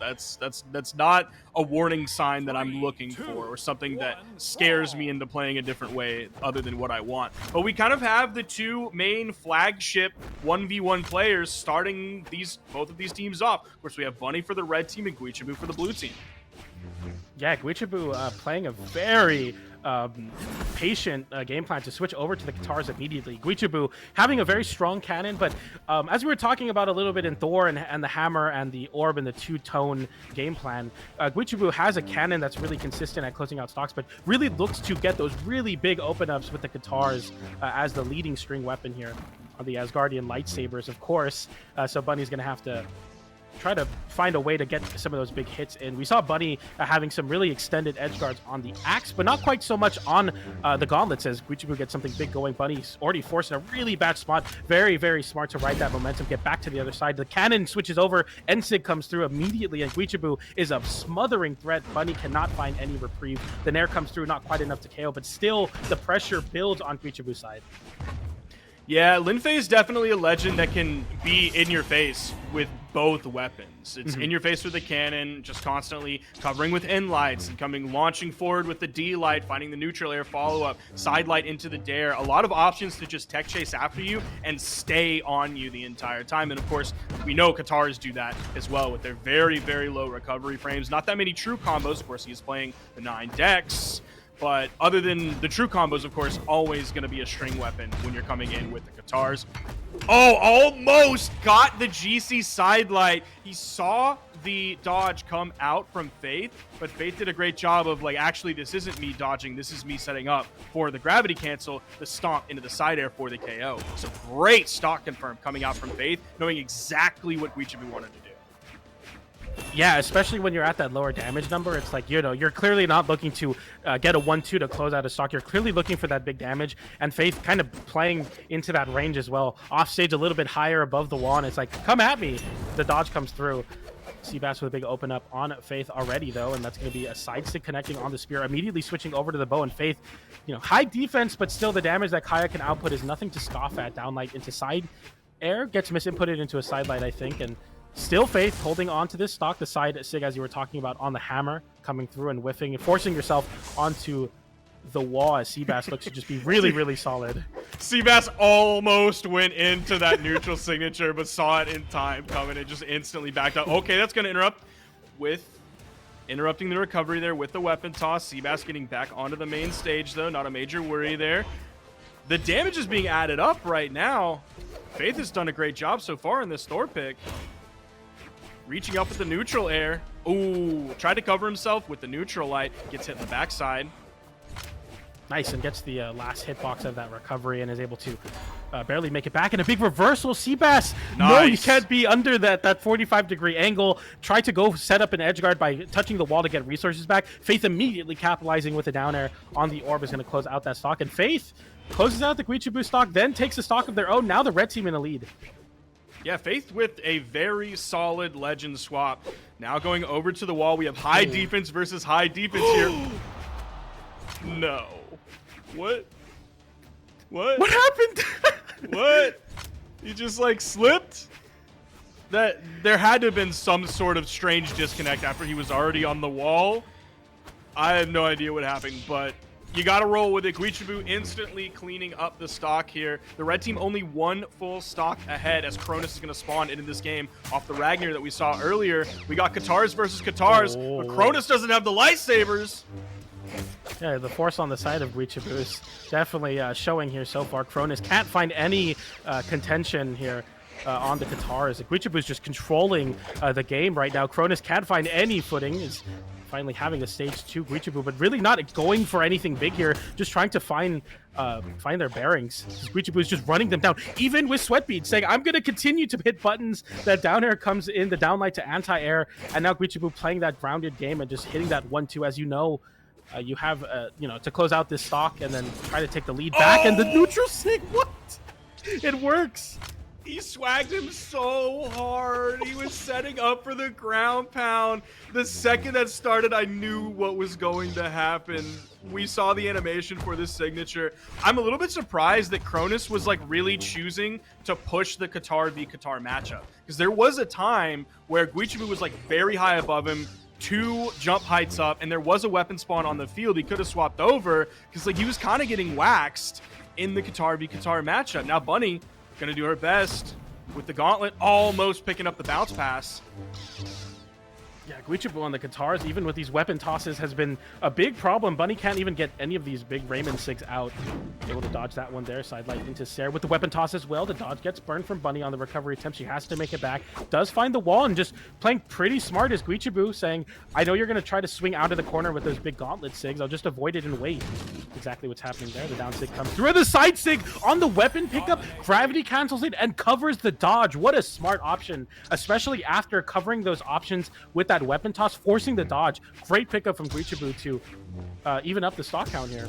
That's not a warning sign that I'm looking for or something that scares me into playing a different way other than what I want. But we kind of have the two main flagship 1v1 players starting both of these teams off. Of course, we have Bunny for the red team and Guichabu for the blue team. Yeah, Guichabu playing a very patient game plan to switch over to the guitars immediately. Guichabu having a very strong cannon, but as we were talking about a little bit in Thor and the hammer and the orb and the two-tone game plan, Guichabu has a cannon that's really consistent at closing out stocks, but really looks to get those really big open-ups with the guitars as the leading string weapon here on the Asgardian lightsabers, of course. So Bunny's going to have to try to find a way to get some of those big hits in. We saw Bunny having some really extended edge guards on the axe, but not quite so much on the gauntlets as Guichabu gets something big going. Bunny's already forced in a really bad spot. Very, very smart to ride that momentum, get back to the other side. The cannon switches over, Ensig comes through immediately, and Guichabu is a smothering threat. Bunny cannot find any reprieve. The Nair comes through, not quite enough to KO, but still the pressure builds on Guichabu's side. Yeah, Linfei is definitely a legend that can be in your face with both weapons. It's in your face with the cannon, just constantly covering with N lights and launching forward with the D light, finding the neutral air follow-up, side light into the dare. A lot of options to just tech chase after you and stay on you the entire time. And of course, we know Katars do that as well with their very, very low recovery frames. Not that many true combos. Of course, he's playing the 9 decks. But other than the true combos, of course, always going to be a string weapon when you're coming in with the Katars. Oh, almost got the GC side light. He saw the dodge come out from Faith, but Faith did a great job of actually, this isn't me dodging. This is me setting up for the gravity cancel, the stomp into the side air for the KO. So great stock confirm coming out from Faith, knowing exactly what Guichabu wanted to do. Yeah, especially when you're at that lower damage number, it's like, you're clearly not looking to get a 1-2 to close out a stock. You're clearly looking for that big damage, and Faith kind of playing into that range as well. Off stage a little bit higher above the wall, and it's like, come at me. The dodge comes through. Seabass with a big open up on Faith already, though, and that's going to be a side stick connecting on the spear, immediately switching over to the bow, and Faith, high defense, but still the damage that Kaya can output is nothing to scoff at. Downlight into side air, gets misinputted into a side light, I think, and still Faith holding on to this stock. The side sig, as you were talking about, on the hammer, coming through and whiffing and forcing yourself onto the wall as Seabass looks to just be really, really solid. Seabass almost went into that neutral signature, but saw it in time coming and just instantly backed up. Okay, that's going to interrupting the recovery there with the weapon toss. Seabass getting back onto the main stage, though. Not a major worry there. The damage is being added up right now. Faith has done a great job so far in this Thor pick. Reaching up with the neutral air. Ooh, tried to cover himself with the neutral light. Gets hit in the backside. Nice, and gets the last hitbox of that recovery and is able to barely make it back. And a big reversal. Seabass, nice. No, you can't be under that 45-degree angle. Try to go set up an edge guard by touching the wall to get resources back. Faith immediately capitalizing with a down air on the orb is going to close out that stock. And Faith closes out the Guichabu stock, then takes a stock of their own. Now the red team in the lead. Yeah, Faith with a very solid legend swap. Now going over to the wall, we have high defense versus high defense here. No. What? What happened? What? You just slipped? That there had to have been some sort of strange disconnect after he was already on the wall. I have no idea what happened, but you got to roll with it. Guichabu instantly cleaning up the stock here. The red team only one full stock ahead as Cronus is going to spawn into this game off the Ragnar that we saw earlier. We got Katars versus Katars, but Cronus doesn't have the lightsabers. Yeah, the force on the side of Guichabu is definitely showing here so far. Cronus can't find any contention here on the Katars. Guichabu is just controlling the game right now. Cronus can't find any footing. Is finally having a stage 2 Guichabu, but really not going for anything big here. Just trying to find their bearings. Guichabu is just running them down, even with Sweatbead saying, I'm going to continue to hit buttons. That down air comes in, the downlight to anti-air, and now Guichabu playing that grounded game and just hitting that 1-2. As you know, you have to close out this stock and then try to take the lead back, and the neutral sig, what? It works. He swagged him so hard. He was setting up for the ground pound. The second that started, I knew what was going to happen. We saw the animation for this signature. I'm a little bit surprised that Cronus was like really choosing to push the Qatar v Qatar matchup, because there was a time where Guichibu was like very high above him, 2 jump heights up, and there was a weapon spawn on the field. He could have swapped over because like he was kind of getting waxed in the Qatar v Qatar matchup. Now Bunny gonna do her best with the gauntlet, almost picking up the bounce pass. Yeah, Guichibu on the Katars, even with these weapon tosses, has been a big problem. Bunny can't even get any of these big Raymond Sigs out. Able to dodge that one there. Sidelight into Sarah with the weapon toss as well. The dodge gets burned from Bunny on the recovery attempt. She has to make it back. Does find the wall, and just playing pretty smart is Guichibu, saying, I know you're going to try to swing out of the corner with those big gauntlet Sigs. I'll just avoid it and wait. Exactly what's happening there. The down Sig comes through. The side Sig on the weapon pickup. Gravity cancels it and covers the dodge. What a smart option, especially after covering those options with that weapon toss, forcing the dodge. Great pickup from Guichibu to even up the stock count here.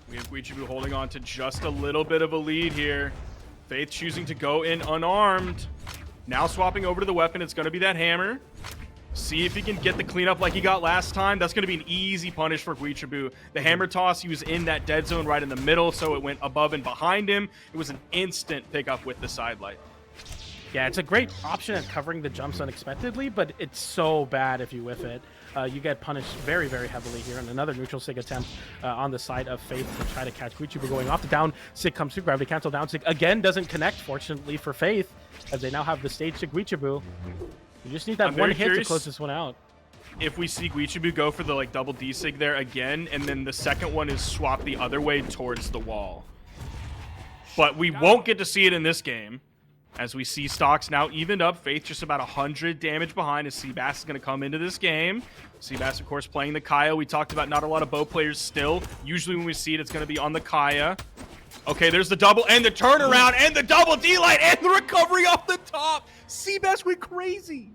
We have Guichibu holding on to just a little bit of a lead here. Faith choosing to go in unarmed. Now swapping over to the weapon. It's going to be that hammer. See if he can get the cleanup like he got last time. That's going to be an easy punish for Guichibu. The hammer toss, he was in that dead zone right in the middle, so it went above and behind him. It was an instant pickup with the sidelight. Yeah, it's a great option at covering the jumps unexpectedly, but it's so bad if you whiff it. You get punished very, very heavily here. And another neutral Sig attempt on the side of Faith to try to catch Guichibu going off. The down Sig comes through. Gravity cancel down Sig again doesn't connect, fortunately for Faith, as they now have the stage to Guichibu. You just need that one hit to close this one out. If we see Guichibu go for the like double D-Sig there again, and then the second one is swap the other way towards the wall. But we won't get to see it in this game, as we see stocks now evened up. Faith just about 100 damage behind as Seabass is going to come into this game. Seabass, of course, playing the Kaya. We talked about not a lot of bow players still. Usually when we see it, it's going to be on the Kaya. Okay, there's the double and the turnaround and the double D-Light and the recovery off the top. Seabass went crazy.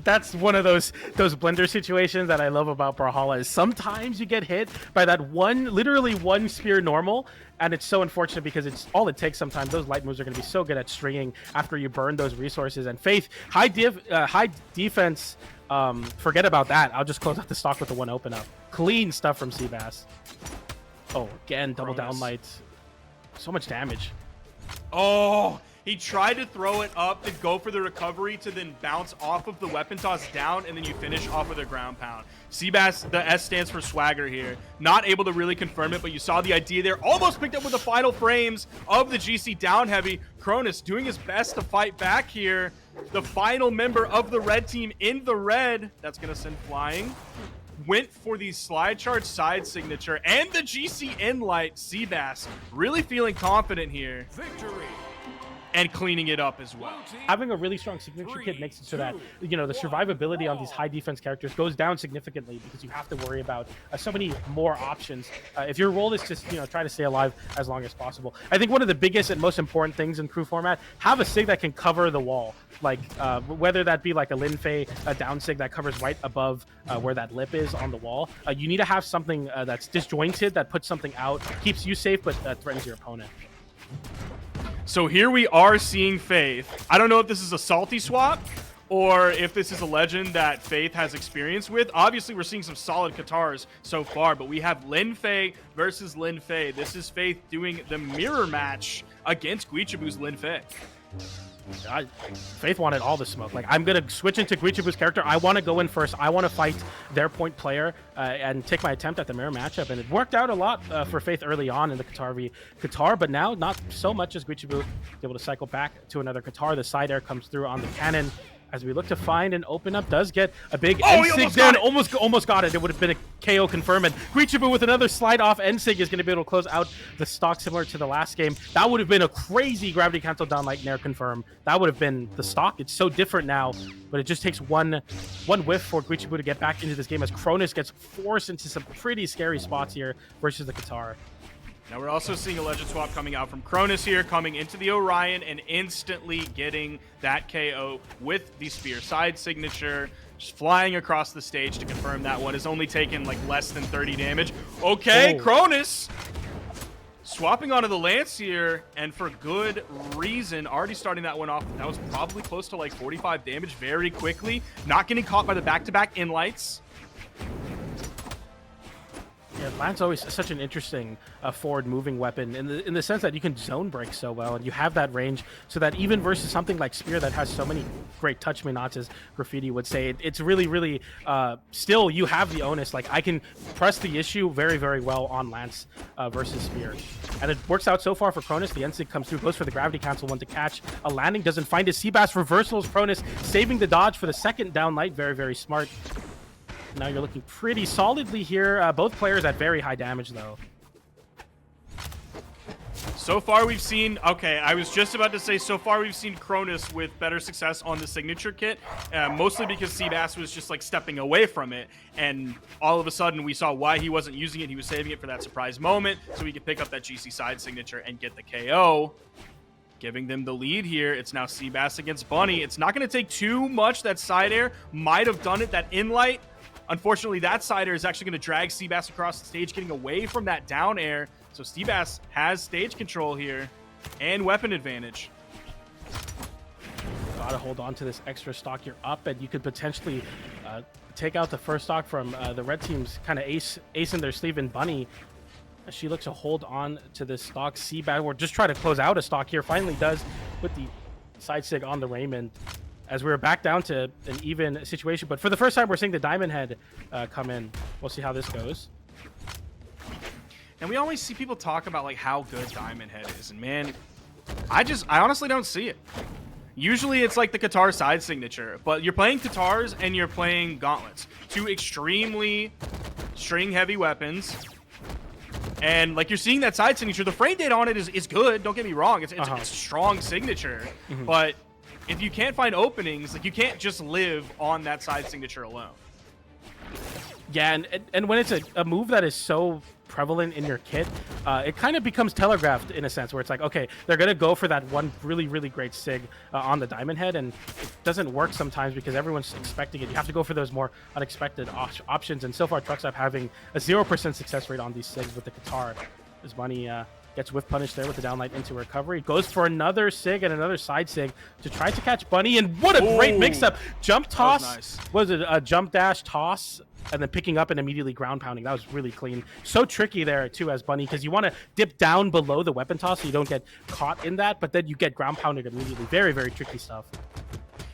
That's one of those blender situations that I love about Brawlhalla, is sometimes you get hit by that literally one spear normal, and it's so unfortunate because it's all it takes sometimes. Those light moves are going to be so good at stringing after you burn those resources. And Faith, high defense, forget about that. I'll just close out the stock with the one open up. Clean stuff from Seabass. Oh, again, double down lights. So much damage. Oh, he tried to throw it up to go for the recovery to then bounce off of the weapon toss down, and then you finish off with a ground pound. Seabass, the S stands for swagger here. Not able to really confirm it, but you saw the idea there. Almost picked up with the final frames of the GC down heavy. Cronus doing his best to fight back here. The final member of the red team in the red. That's going to send flying. Went for the slide charge side signature and the GC Enlight. Seabass really feeling confident here. Victory. And cleaning it up as well. Having a really strong signature kit makes it so that, you know, the survivability on these high defense characters goes down significantly because you have to worry about so many more options. If your role is just, you know, try to stay alive as long as possible. I think one of the biggest and most important things in crew format, have a Sig that can cover the wall. Like, whether that be like a Lin Fei, a down Sig that covers right above where that lip is on the wall. You need to have something that's disjointed, that puts something out, keeps you safe, but threatens your opponent. So here we are seeing Faith. I don't know if this is a salty swap or if this is a legend that Faith has experience with. Obviously, we're seeing some solid Katars so far, but we have Lin Fei versus Lin Fei. This is Faith doing the mirror match against Guichibu's Lin Fei. Faith wanted all the smoke. Like, I'm going to switch into Guichibu's character. I want to go in first. I want to fight their point player and take my attempt at the mirror matchup. And it worked out a lot for Faith early on in the Qatar v Qatar, but now not so much as Guichibu able to cycle back to another Qatar. The side air comes through on the cannon. As we look to find and open up, does get a big N-Sig there, and almost got it. It would have been a KO confirm, and Guichibu with another slide off N-Sig is going to be able to close out the stock similar to the last game. That would have been a crazy gravity cancel down like Nair confirm. That would have been the stock. It's so different now, but it just takes one whiff for Guichibu to get back into this game as Cronus gets forced into some pretty scary spots here versus the Qatar. Now we're also seeing a legend swap coming out from Cronus here, coming into the Orion and instantly getting that KO with the spear side signature, just flying across the stage to confirm that one. Has only taken like less than 30 damage. Okay, Cronus Swapping onto the Lance here, and for good reason. Already starting that one off. That was probably close to like 45 damage very quickly. Not getting caught by the back-to-back in-lights. Yeah, Lance always such an interesting forward-moving weapon in the sense that you can zone break so well, and you have that range, so that even versus something like Spear that has so many great touch minots, as Graffiti would say, it's really, really still you have the onus. Like, I can press the issue very, very well on Lance versus Spear, and it works out so far for Cronus. The NSYNC comes through, goes for the gravity cancel one to catch a landing, doesn't find his Seabass, reversals Cronus, saving the dodge for the second down light. Very, very smart. Now you're looking pretty solidly here. Both players at very high damage, though. So far we've seen, okay, I was just about to say, so far we've seen Cronus with better success on the signature kit, mostly because Seabass was just like stepping away from it, and all of a sudden we saw why he wasn't using it. He was saving it for that surprise moment, so he could pick up that GC side signature and get the KO. Giving them the lead here. It's now Seabass against Bunny. It's not going to take too much. That side air might have done it, that in-light. Unfortunately, that side air is actually going to drag Seabass across the stage, getting away from that down air. So Seabass has stage control here and weapon advantage. Gotta hold on to this extra stock. You're up, and you could potentially take out the first stock from the red team's kind of ace in their sleeve in Bunny. As she looks to hold on to this stock. Seabass will just try to close out a stock here. Finally does with the side sig on the Raymond. As we're back down to an even situation. But for the first time, we're seeing the Diamond Head come in. We'll see how this goes. And we always see people talk about like how good Diamond Head is. And man, I honestly don't see it. Usually it's like the Qatar side signature. But you're playing Qatars and you're playing Gauntlets. Two extremely string-heavy weapons. And like you're seeing that side signature. The frame data on it is good. Don't get me wrong. It's a strong signature. But if you can't find openings, like you can't just live on that side signature alone. Yeah, and when it's a move that is so prevalent in your kit, it kind of becomes telegraphed in a sense where it's like, okay, they're going to go for that one really, really great sig on the Diamond Head, and it doesn't work sometimes because everyone's expecting it. You have to go for those more unexpected options, and so far Truckstop having a 0% success rate on these sigs with the Qatar. As Bunny gets whiff punished there with the downlight into recovery. Goes for another sig and another side sig to try to catch Bunny, and what a great mix-up. Jump toss. Nice. Was it a jump dash toss? And then picking up and immediately ground pounding. That was really clean. So tricky there, too, as Bunny, because you want to dip down below the weapon toss so you don't get caught in that, but then you get ground pounded immediately. Very, very tricky stuff.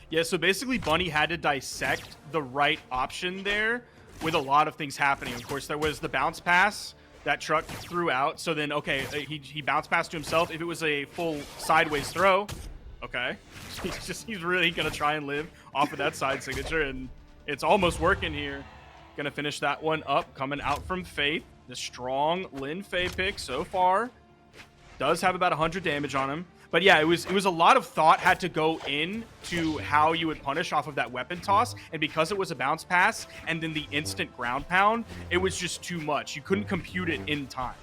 Yeah, so basically Bunny had to dissect the right option there with a lot of things happening. Of course, there was the bounce pass that Truck threw out. So then, okay, he bounced pass to himself. If it was a full sideways throw, okay. He's really going to try and live off of that side signature, and it's almost working here. Gonna finish that one up, coming out from Faith. The strong Lin Fei pick so far. Does have about 100 damage on him. But yeah, it was a lot of thought had to go in to how you would punish off of that weapon toss. And because it was a bounce pass and then the instant ground pound, it was just too much. You couldn't compute it in time.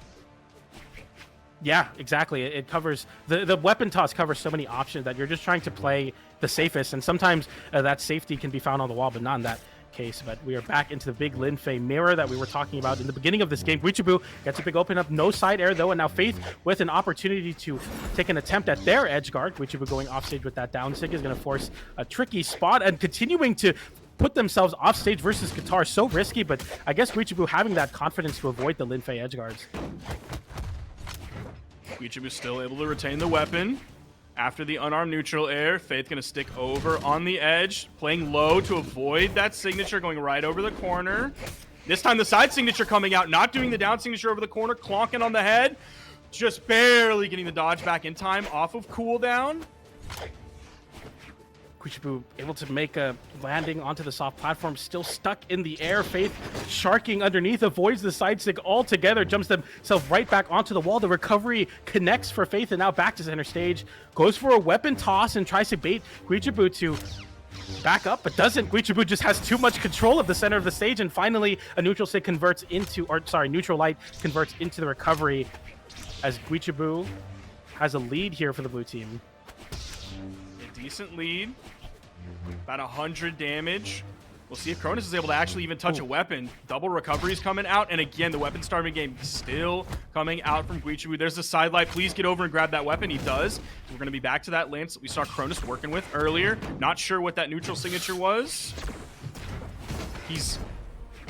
Yeah, exactly. It covers the weapon toss covers so many options that you're just trying to play the safest. And sometimes that safety can be found on the wall, but not in that case. But we are back into the big Lin Fei mirror that we were talking about in the beginning of this game. Guichibu gets a big open up, no side air though, and now Faith with an opportunity to take an attempt at their edge guard. Guichibu going off stage with that down sig is going to force a tricky spot and continuing to put themselves off stage versus Qatar. So risky, but I guess Guichibu having that confidence to avoid the Lin Fei edge guards. Guichibu still able to retain the weapon. After the unarmed neutral air, Faith going to stick over on the edge, playing low to avoid that signature, going right over the corner. This time the side signature coming out, not doing the down signature over the corner, clonking on the head. Just barely getting the dodge back in time off of cooldown. Guichibu able to make a landing onto the soft platform, still stuck in the air. Faith sharking underneath, avoids the side stick altogether, jumps themselves right back onto the wall. The recovery connects for Faith, and now back to center stage. Goes for a weapon toss and tries to bait Guichibu to back up, but doesn't. Guichibu just has too much control of the center of the stage, and finally a neutral stick converts into, or sorry, neutral light converts into the recovery as Guichibu has a lead here for the blue team. A decent lead. About 100 damage We'll see if Cronus is able to actually even touch a weapon. Double recoveries coming out, and again, the weapon starving game still coming out from Guichibu. There's the side light. Please get over and grab that weapon. He does. So we're going to be back to that lance that we saw Cronus working with earlier. Not sure what that neutral signature was. He's...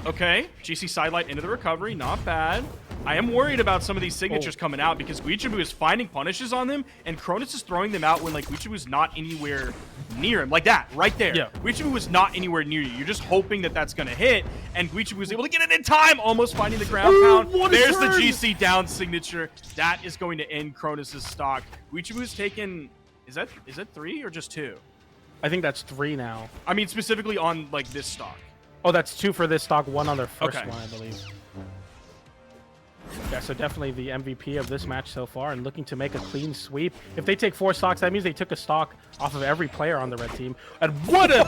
okay. GC side light into the recovery. Not bad. I am worried about some of these signatures coming out because Guichibu is finding punishes on them, and Cronus is throwing them out when, like, Guichibu's not anywhere near him. Like that, right there. Yeah. Guichibu is not anywhere near you. You're just hoping that that's going to hit, and Guichibu is able to get it in time, almost finding the ground pound. There's the GC down signature. That is going to end Cronus's stock. Guichibu's taken... Is that 3 or just 2? I think that's 3 now. I mean, specifically on, like, this stock. Oh, that's 2 for this stock, 1 on their first Okay. one, I believe. Yeah, so definitely the MVP of this match so far and looking to make a clean sweep. If they take 4 stocks, that means they took a stock off of every player on the red team. And what a...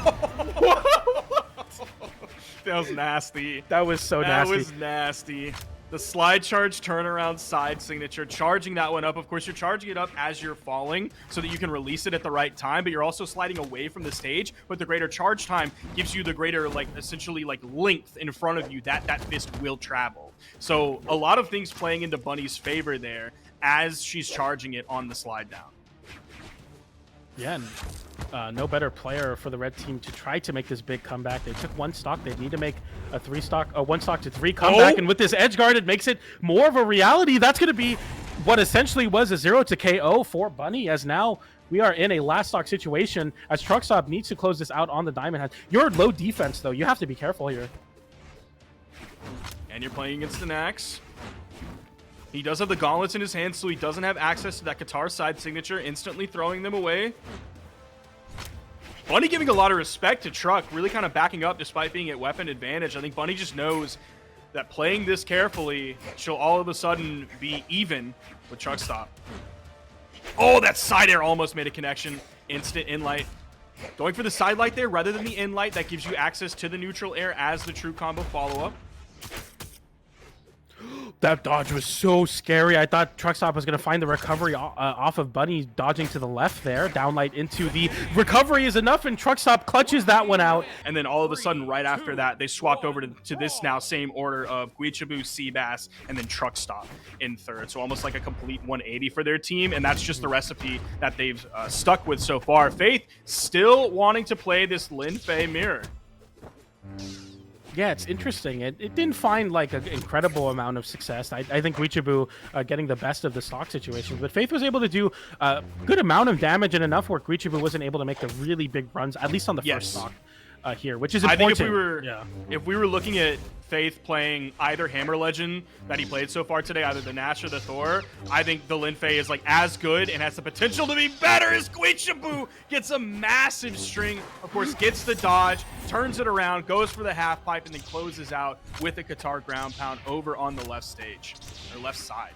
That was nasty. That was so nasty. That was nasty. The slide charge turnaround side signature, charging that one up. Of course, you're charging it up as you're falling so that you can release it at the right time, but you're also sliding away from the stage. But the greater charge time gives you the greater, like, essentially, like, length in front of you that fist will travel. So a lot of things playing into Bunny's favor there as she's charging it on the slide down. Yeah, and no better player for the red team to try to make this big comeback. They took 1 stock. They need to make a 1 stock to 3 comeback. And with this edge guard, it makes it more of a reality. That's going to be what essentially was a 0 to KO for Bunny, as now we are in a last stock situation as Truckstop needs to close this out on the Diamond Head. You're low defense, though. You have to be careful here. And you're playing against an axe. He does have the gauntlets in his hand, so he doesn't have access to that guitar side signature, instantly throwing them away. Bunny giving a lot of respect to Truck, really kind of backing up despite being at weapon advantage. I think Bunny just knows that playing this carefully, she'll all of a sudden be even with Truckstop. Oh, that side air almost made a connection. Instant in-light. Going for the side light there rather than the in-light. That gives you access to the neutral air as the true combo follow-up. That dodge was so scary. I thought Truckstop was going to find the recovery off of Bunny dodging to the left there. Downlight into the recovery is enough, and Truckstop clutches that one out. And then all of a sudden, right after that, they swapped over to this now same order of Guichibu, Seabass, and then Truckstop in third. So almost like a complete 180 for their team, and that's just the recipe that they've stuck with so far. Faith still wanting to play this Lin Fei mirror. Yeah, it's interesting. It didn't find like an incredible amount of success. I think Guichibu getting the best of the stock situations, but Faith was able to do a good amount of damage and enough where Guichibu wasn't able to make the really big runs, at least on the first stock here, which is important. I think if we were looking at Faith playing either Hammer Legend that he played so far today, either the Nash or the Thor, I think the Lin Fei is like as good and has the potential to be better as Guichibu gets a massive string. Of course, gets the dodge, turns it around, goes for the half pipe, and then closes out with a Qatar ground pound over on the left stage, or left side.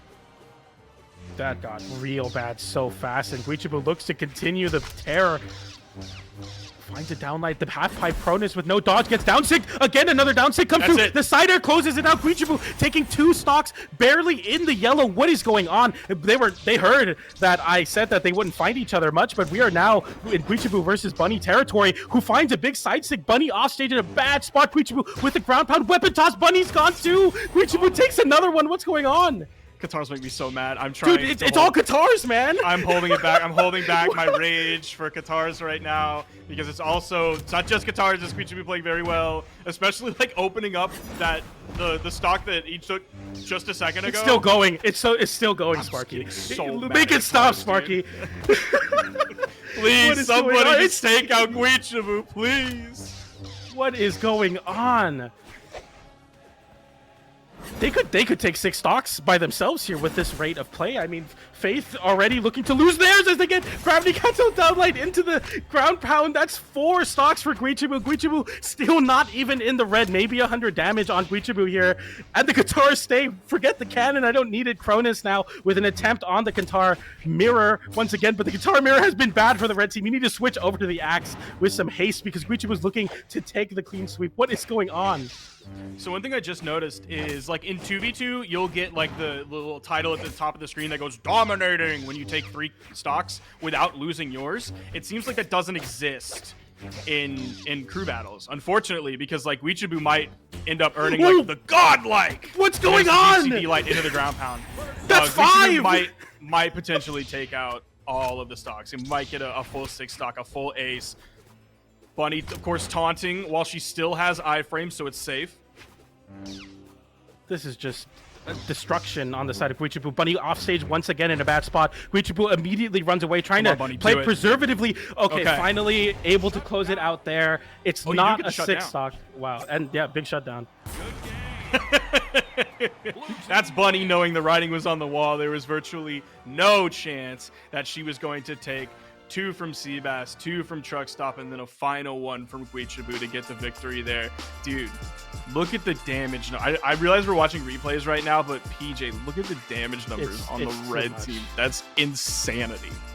That got real bad so fast, and Guichibu looks to continue the terror. Finds a downlight, the half pipe pronus with no dodge, gets down sig. Again, another down sig comes through. The side air closes it out. Guichibu taking 2 stocks, barely in the yellow. What is going on? They heard that I said that they wouldn't find each other much, but we are now in Guichibu versus Bunny territory, who finds a big side sig. Bunny off stage in a bad spot. Guichibu with the ground pound, weapon toss. Bunny's gone too. Guichibu takes another one. What's going on? Katars make me so mad. I'm trying. Dude, it's all Katars, man. I'm holding it back. I'm holding back my rage for Katars right now because it's not just Katars. This creature be playing very well, especially like opening up that the stock that he took just a second ago. It's still going. It's still going, Sparky. Make it stop, Sparky. Please, somebody just take out Guichibu, please. What is going on? They could take 6 stocks by themselves here with this rate of play. I mean, Faith already looking to lose theirs as they get gravity cancel downlight into the ground pound. That's 4 stocks for Guichibu. Guichibu still not even in the red. Maybe 100 damage on Guichibu here. And the Qatar stay. Forget the cannon. I don't need it. Cronus now with an attempt on the Qatar mirror once again. But the Qatar mirror has been bad for the red team. You need to switch over to the axe with some haste because Guichibu's looking to take the clean sweep. What is going on? So one thing I just noticed is, like, in 2v2, you'll get, like, the little title at the top of the screen that goes dominating when you take 3 stocks without losing yours. It seems like that doesn't exist in crew battles, unfortunately, because like Guichibu might end up earning Whoa! like the godlike. What's going against on? DCB light into the ground pound. That's Guichibu 5! might potentially take out all of the stocks. He might get a full 6 stock, a full ace. Bunny, of course, taunting while she still has iframe, so it's safe. This is just destruction on the side of Guichibu. Bunny offstage once again in a bad spot. Guichibu immediately runs away, trying Come on, to Bunny, play do it. preservatively. Okay, finally able to close it out there. It's Oh, you do not get a the 6 shutdown. stock. Wow, and yeah, big shutdown. That's Bunny knowing the writing was on the wall. There was virtually no chance that she was going to take 2 from Seabass, 2 from Truck Stop, and then a final 1 from Guichibu to get the victory there. Dude, look at the damage. I realize we're watching replays right now, but PJ, look at the damage numbers on the it's too red much. team. That's insanity.